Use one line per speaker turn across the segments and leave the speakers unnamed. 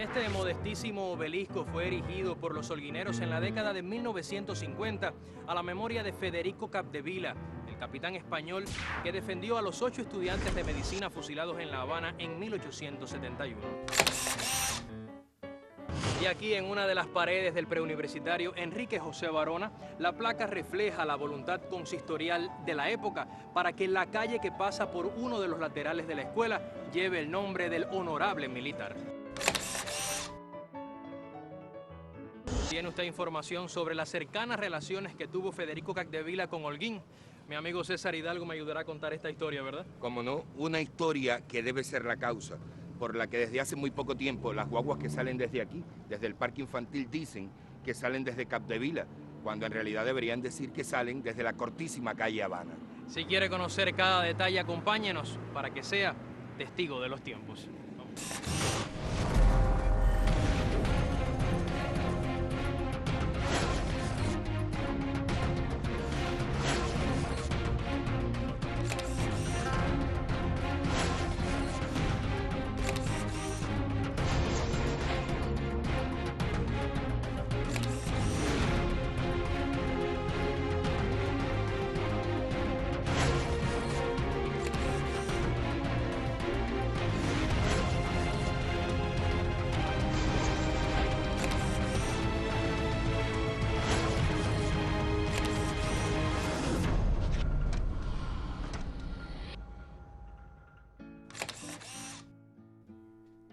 Este modestísimo obelisco fue erigido por los holguineros en la década de 1950 a la memoria de Federico Capdevila, el capitán español que defendió a los 8 estudiantes de medicina fusilados en La Habana en 1871. Y aquí en una de las paredes del preuniversitario Enrique José Varona, la placa refleja la voluntad consistorial de la época para que la calle que pasa por uno de los laterales de la escuela lleve el nombre del honorable militar. ¿Tiene usted información sobre las cercanas relaciones que tuvo Federico Capdevila con Holguín? Mi amigo César Hidalgo me ayudará a contar esta historia, ¿verdad?
Como no, una historia que debe ser la causa por la que desde hace muy poco tiempo las guaguas que salen desde aquí, desde el parque infantil, dicen que salen desde Capdevila, cuando en realidad deberían decir que salen desde la cortísima calle Habana.
Si quiere conocer cada detalle, acompáñenos para que sea testigo de los tiempos. Vamos.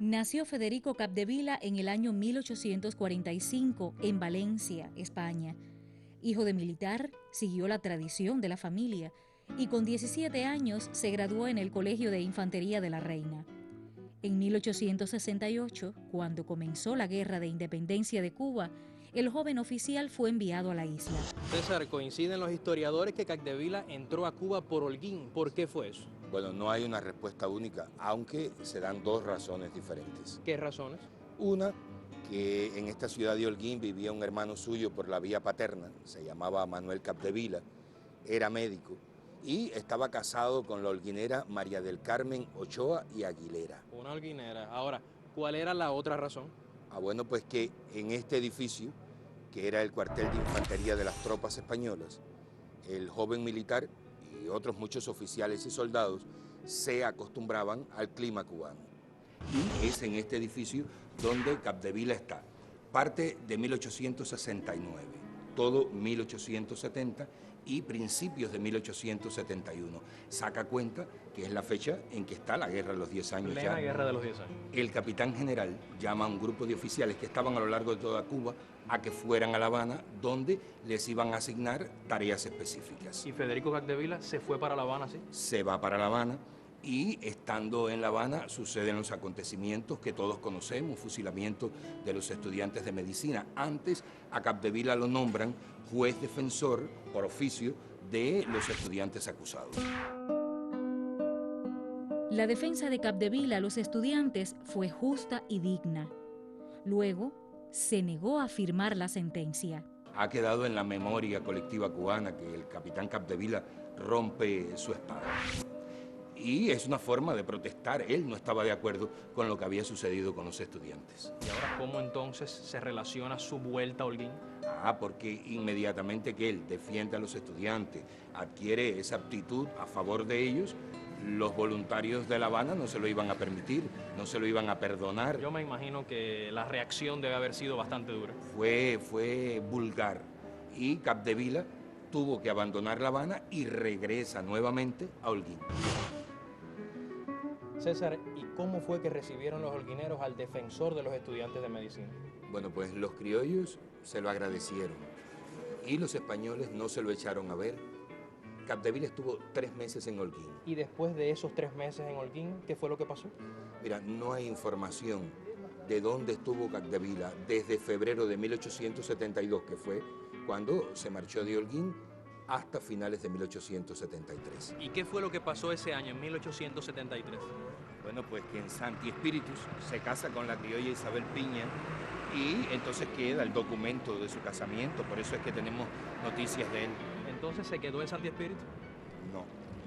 Nació Federico Capdevila en el año 1845 en Valencia, España. Hijo de militar, siguió la tradición de la familia y con 17 años se graduó en el Colegio de Infantería de la Reina. En 1868, cuando comenzó la Guerra de Independencia de Cuba, el joven oficial fue enviado a la isla.
César, coinciden los historiadores que Capdevila entró a Cuba por Holguín. ¿Por qué fue eso?
Bueno, no hay una respuesta única, aunque se dan dos razones diferentes.
¿Qué razones?
Una, que en esta ciudad de Holguín vivía un hermano suyo por la vía paterna, se llamaba Manuel Capdevila, era médico y estaba casado con la holguinera María del Carmen Ochoa y Aguilera.
Una holguinera. Ahora, ¿cuál era la otra razón?
Bueno, pues que en este edificio, que era el cuartel de infantería de las tropas españolas, el joven militar y otros muchos oficiales y soldados se acostumbraban al clima cubano. Y es en este edificio donde Capdevila está. Parte de 1869, todo 1870 y principios de 1871. Saca cuenta que es la fecha en que está la Guerra de los 10 años.
Plena Guerra de los 10 años.
El capitán general llama a un grupo de oficiales que estaban a lo largo de toda Cuba a que fueran a La Habana, donde les iban a asignar tareas específicas.
¿Y Federico Capdevila se fue para La Habana, sí?
Se va para La Habana y estando en La Habana suceden los acontecimientos que todos conocemos, fusilamiento de los estudiantes de medicina. Antes a Capdevila lo nombran juez defensor por oficio de los estudiantes acusados.
La defensa de Capdevila a los estudiantes fue justa y digna. Luego, se negó a firmar la sentencia.
Ha quedado en la memoria colectiva cubana que el capitán Capdevila rompe su espada. Y es una forma de protestar. Él no estaba de acuerdo con lo que había sucedido con los estudiantes.
¿Y ahora cómo entonces se relaciona su vuelta a Holguín?
Porque inmediatamente que él defiende a los estudiantes, adquiere esa aptitud a favor de ellos, los voluntarios de La Habana no se lo iban a permitir, no se lo iban a perdonar.
Yo me imagino que la reacción debe haber sido bastante dura.
Fue vulgar y Capdevila tuvo que abandonar La Habana y regresa nuevamente a Holguín.
César, ¿y cómo fue que recibieron los holguineros al defensor de los estudiantes de medicina?
Bueno, pues los criollos se lo agradecieron y los españoles no se lo echaron a ver. Capdevila estuvo 3 meses en Holguín.
¿Y después de esos 3 meses en Holguín, qué fue lo que pasó?
Mira, no hay información de dónde estuvo Capdevila desde febrero de 1872, que fue cuando se marchó de Holguín, hasta finales de 1873.
¿Y qué fue lo que pasó ese año, en 1873?
Bueno, pues que en Santi Espíritus se casa con la criolla Isabel Piña y entonces queda el documento de su casamiento, por eso es que tenemos noticias de él.
¿Entonces se quedó en Santi Espíritu?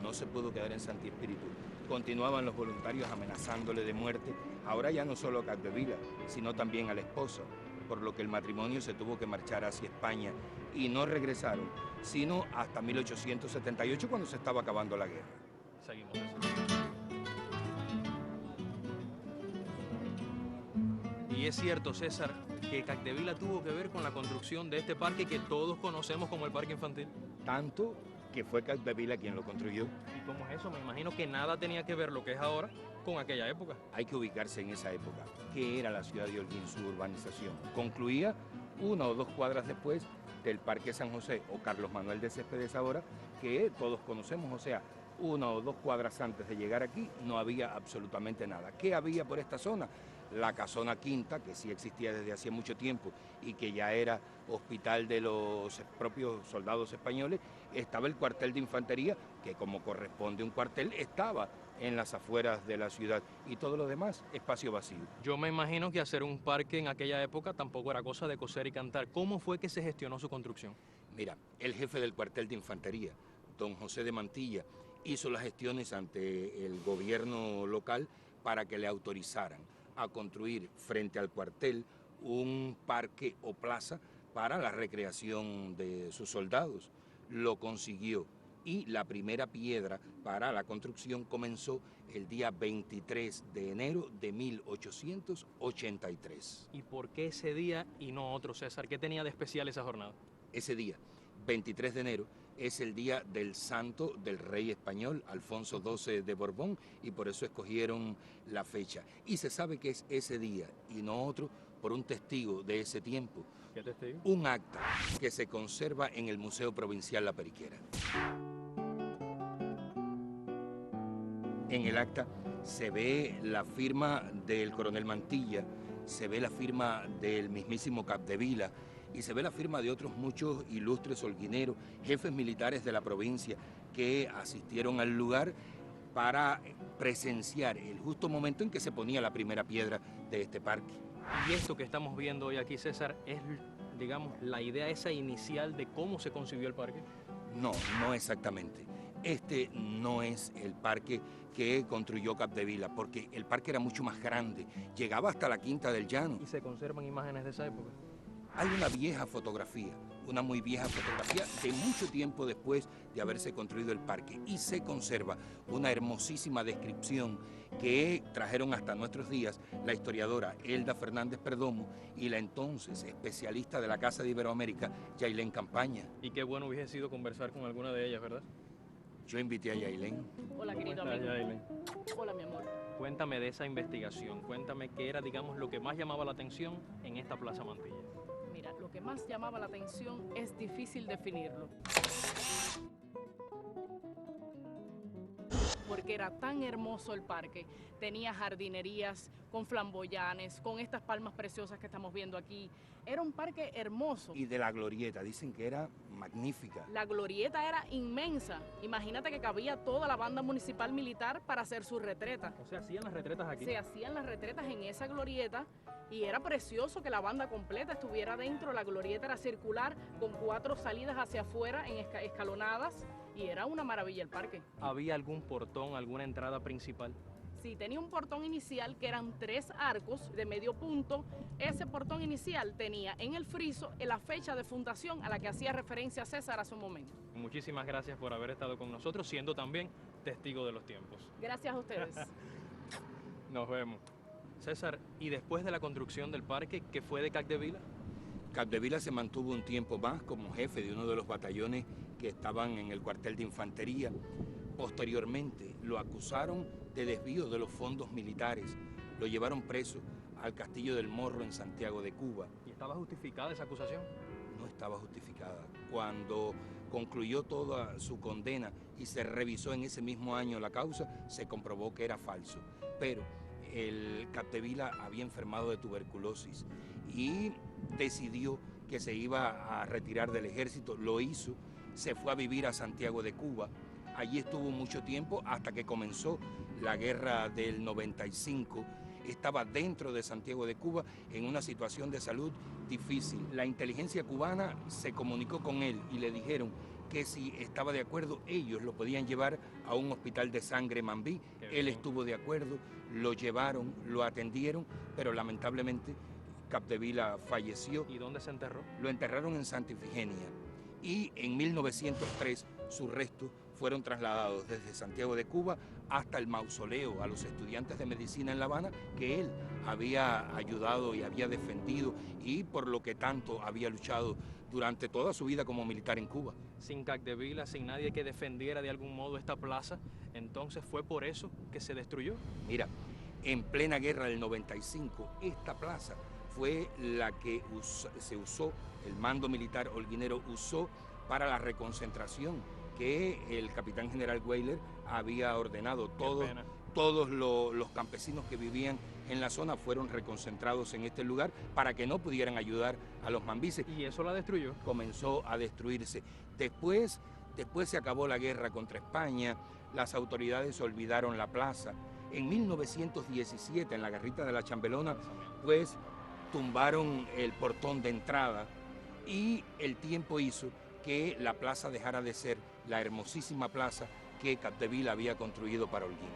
No se pudo quedar en Santi Espíritu, Continuaban los voluntarios amenazándole de muerte, ahora ya no solo a Capdevila, sino también a la esposa, por lo que el matrimonio se tuvo que marchar hacia España y no regresaron, sino hasta 1878, cuando se estaba acabando la guerra.
Seguimos eso. Y es cierto, César, que Capdevila tuvo que ver con la construcción de este parque que todos conocemos como el Parque Infantil.
Tanto que fue Capdevila quien lo construyó.
¿Y cómo es eso? Me imagino que nada tenía que ver lo que es ahora con aquella época.
Hay que ubicarse en esa época. ¿Qué era la ciudad de Holguín, su urbanización? Concluía 1 o 2 cuadras después del Parque San José o Carlos Manuel de Céspedes ahora, que todos conocemos, o sea, 1 o 2 cuadras antes de llegar aquí no había absolutamente nada. ¿Qué había por esta zona? La Casona Quinta, que sí existía desde hacía mucho tiempo y que ya era hospital de los propios soldados españoles. Estaba el cuartel de infantería, que como corresponde a un cuartel, estaba en las afueras de la ciudad, y todo lo demás, espacio vacío.
Yo me imagino que hacer un parque en aquella época tampoco era cosa de coser y cantar. ¿Cómo fue que se gestionó su construcción?
Mira, el jefe del cuartel de infantería, don José de Mantilla, hizo las gestiones ante el gobierno local para que le autorizaran a construir frente al cuartel un parque o plaza para la recreación de sus soldados. Lo consiguió y la primera piedra para la construcción comenzó el día 23 de enero de 1883.
¿Y por qué ese día y no otro, César? ¿Qué tenía de especial esa jornada?
Ese día, 23 de enero, es el día del santo del rey español, Alfonso XII de Borbón, y por eso escogieron la fecha. Y se sabe que es ese día y no otro por un testigo de ese tiempo.
¿Qué testigo?
Un acta que se conserva en el Museo Provincial La Periquera. En el acta se ve la firma del coronel Mantilla, se ve la firma del mismísimo Capdevila, y se ve la firma de otros muchos ilustres holguineros, jefes militares de la provincia que asistieron al lugar para presenciar el justo momento en que se ponía la primera piedra de este parque.
Y esto que estamos viendo hoy aquí, César, es, digamos, la idea esa inicial de cómo se concibió el parque.
No, no exactamente. Este no es el parque que construyó Capdevila, porque el parque era mucho más grande, llegaba hasta la Quinta del Llano.
¿Y se conservan imágenes de esa época?
Hay una vieja fotografía, una muy vieja fotografía de mucho tiempo después de haberse construido el parque, y se conserva una hermosísima descripción que trajeron hasta nuestros días la historiadora Elda Fernández Perdomo y la entonces especialista de la Casa de Iberoamérica, Yailén Campaña.
Y qué bueno hubiese sido conversar con alguna de ellas, ¿verdad?
Yo invité a Yailén.
Hola, querido
¿Cómo estás,
amigo.
Yailén?
Hola, mi amor.
Cuéntame de esa investigación, cuéntame qué era, digamos, lo que más llamaba la atención en esta Plaza Mantilla.
Mira, lo que más llamaba la atención es difícil definirlo. Porque era tan hermoso el parque. Tenía jardinerías con flamboyanes, con estas palmas preciosas que estamos viendo aquí. Era un parque hermoso.
Y de la glorieta, dicen que era magnífica.
La glorieta era inmensa. Imagínate que cabía toda la banda municipal militar para hacer su retreta.
O sea, hacían las retretas aquí.
Se hacían las retretas en esa glorieta y era precioso que la banda completa estuviera dentro. La glorieta era circular con 4 salidas hacia afuera en escalonadas y era una maravilla el parque.
¿Había algún portón, alguna entrada principal?
Sí, tenía un portón inicial que eran 3 arcos de medio punto. Ese portón inicial tenía en el friso la fecha de fundación a la que hacía referencia César hace un momento.
Muchísimas gracias por haber estado con nosotros, siendo también testigo de los tiempos.
Gracias a ustedes.
Nos vemos. César, ¿y después de la construcción del parque, qué fue de Capdevila?
Capdevila se mantuvo un tiempo más como jefe de uno de los batallones que estaban en el cuartel de infantería. Posteriormente lo acusaron de desvío de los fondos militares. Lo llevaron preso al Castillo del Morro en Santiago de Cuba.
¿Y estaba justificada esa acusación?
No estaba justificada. Cuando concluyó toda su condena y se revisó en ese mismo año la causa, se comprobó que era falso. Pero el Capdevila había enfermado de tuberculosis y decidió que se iba a retirar del ejército. Lo hizo, se fue a vivir a Santiago de Cuba. Allí estuvo mucho tiempo hasta que comenzó la guerra del 95. Estaba dentro de Santiago de Cuba en una situación de salud difícil. La inteligencia cubana se comunicó con él y le dijeron que si estaba de acuerdo, ellos lo podían llevar a un hospital de sangre Mambí. Él estuvo de acuerdo, lo llevaron, lo atendieron, pero lamentablemente Capdevila falleció.
¿Y dónde se enterró?
Lo enterraron en Santa Ifigenia y en 1903 sus restos fueron trasladados desde Santiago de Cuba hasta el mausoleo a los estudiantes de medicina en La Habana, que él había ayudado y había defendido y por lo que tanto había luchado durante toda su vida como militar en Cuba.
Sin Capdevila, sin nadie que defendiera de algún modo esta plaza, entonces fue por eso que se destruyó.
Mira, en plena guerra del 95, esta plaza fue la que se usó, el mando militar holguinero usó para la reconcentración que el capitán general Weyler había ordenado. Todos los campesinos que vivían en la zona fueron reconcentrados en este lugar para que no pudieran ayudar a los mambises.
¿Y eso la destruyó?
Comenzó a destruirse. Después se acabó la guerra contra España, las autoridades olvidaron la plaza. En 1917, en la garrita de la Chambelona, pues tumbaron el portón de entrada y el tiempo hizo que la plaza dejara de ser la hermosísima plaza que Capdevila había construido para Holguín.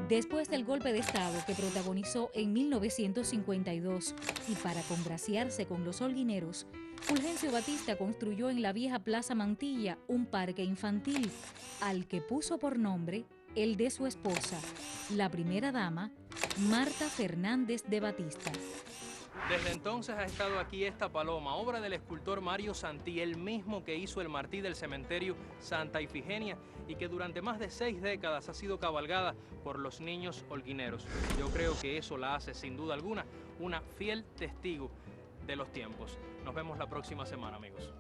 Después del golpe de Estado que protagonizó en 1952 y para congraciarse con los holguineros, Fulgencio Batista construyó en la vieja Plaza Mantilla un parque infantil al que puso por nombre el de su esposa, la primera dama, Marta Fernández de Batista.
Desde entonces ha estado aquí esta paloma, obra del escultor Mario Santí, el mismo que hizo el martí del cementerio Santa Ifigenia y que durante más de 6 décadas ha sido cabalgada por los niños holguineros. Yo creo que eso la hace, sin duda alguna, una fiel testigo de los tiempos. Nos vemos la próxima semana, amigos.